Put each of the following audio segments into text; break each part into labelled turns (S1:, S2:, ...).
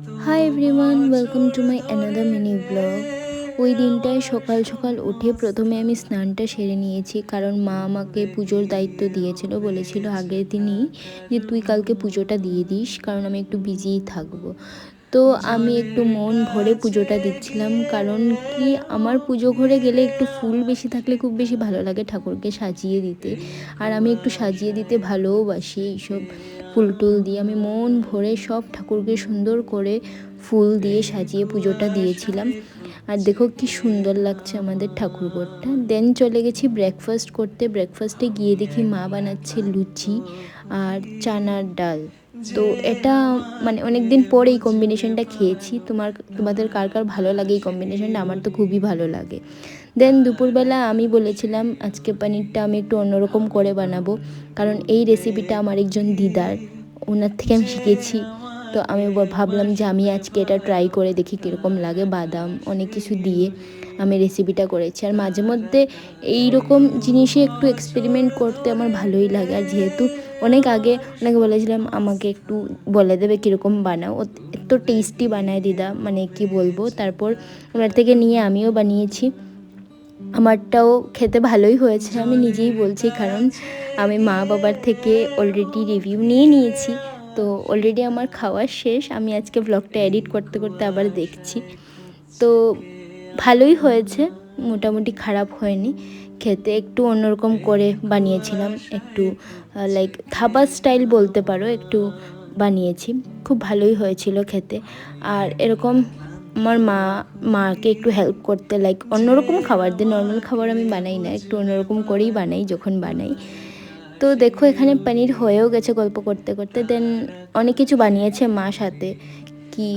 S1: Hi everyone, welcome to my another mini blog. ওই দিনটায় সকাল সকাল উঠে প্রথমে আমি স্নানটা সেরে নিয়েছি, কারণ মা আমাকে পুজোর দায়িত্ব দিয়েছিল, বলেছিল আগের দিনই যে তুই কালকে পুজোটা দিয়ে দিস, কারণ আমি একটু বিজিই থাকবো। তো আমি একটু মন ভরে পুজোটা দিচ্ছিলাম, কারণ কি আমার পুজো ঘরে গেলে একটু ফুল বেশি থাকলে খুব বেশি ভালো লাগে ঠাকুরকে সাজিয়ে দিতে। আর আমি একটু সাজিয়ে দিতে ভালোবাসি। এইসব ফুল টুল দিয়ে আমি মন ভরে সব ঠাকুরকে সুন্দর করে ফুল দিয়ে সাজিয়ে পুজোটা দিয়েছিলাম। আর দেখো কি সুন্দর লাগছে আমাদের ঠাকুরঘরটা। দেন চলে গেছি ব্রেকফাস্ট করতে। ব্রেকফাস্টে গিয়ে দেখি মা বানাচ্ছে লুচি আর চানার ডাল। তো এটা মানে অনেক দিন পর এই কম্বিনেশনটা খেয়েছি। তোমাদের কার কার ভালো লাগে এই কম্বিনেশনটা? আমার তো খুবই ভালো লাগে। দেন দুপুরবেলা আমি বলেছিলাম আজকে পনিরটা আমি একটু অন্যরকম করে বানাবো, কারণ এই রেসিপিটা আমার একজন দিদার, ওনার থেকে আমি শিখেছি। তো আমি ভাবলাম যে আমি আজকে এটা ট্রাই করে দেখি কীরকম লাগে। বাদাম অনেক কিছু দিয়ে আমি রেসিপিটা করেছি। আর মাঝে মধ্যে এই রকম জিনিসে একটু এক্সপেরিমেন্ট করতে আমার ভালোই লাগে। আর যেহেতু অনেক আগে ওনাকে বলেছিলাম আমাকে একটু বলে দেবে কীরকম বানাও, এত টেস্টি বানায় দিদা, মানে কি বলবো। তারপর ওনার থেকে নিয়ে আমিও বানিয়েছি। আমারটাও খেতে ভালোই হয়েছে, আমি নিজেই বলছি, কারণ আমি মা বাবার থেকে অলরেডি রিভিউ নিয়ে নিয়েছি। তো অলরেডি আমার খাওয়া শেষ, আমি আজকে ব্লগটা এডিট করতে করতে আবার দেখছি। তো ভালোই হয়েছে, মোটামুটি খারাপ হয়নি। খেতে একটু অন্যরকম করে বানিয়েছিলাম, একটু লাইক ধাবা স্টাইল বলতে পারো, একটু বানিয়েছি। খুব ভালোই হয়েছিল খেতে। আর এরকম আমার মাকে একটু হেল্প করতে, লাইক অন্যরকম খাবার দিয়ে, নর্মাল খাবার আমি বানাই না, একটু অন্যরকম করেই বানাই যখন বানাই। তো দেখো এখানে পনির হয়েও গেছে গল্প করতে করতে। দেন অনেক কিছু বানিয়েছে মা, সাথে কি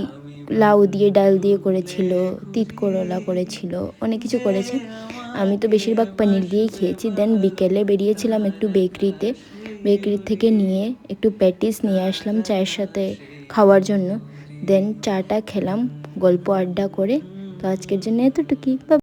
S1: লাউ দিয়ে ডাল দিয়ে করেছিল, তিত করলা করেছিল, অনেক কিছু করেছে। আমি তো বেশিরভাগ পনির দিয়েই খেয়েছি। দেন বিকেলে বেরিয়েছিলাম একটু বেকারি থেকে নিয়ে একটু প্যাটিস নিয়ে আসলাম চায়ের সাথে খাওয়ার জন্য। দেন চাটা খেলাম গল্প আড্ডা করে। তো আজকের জন্য এতটুকুই।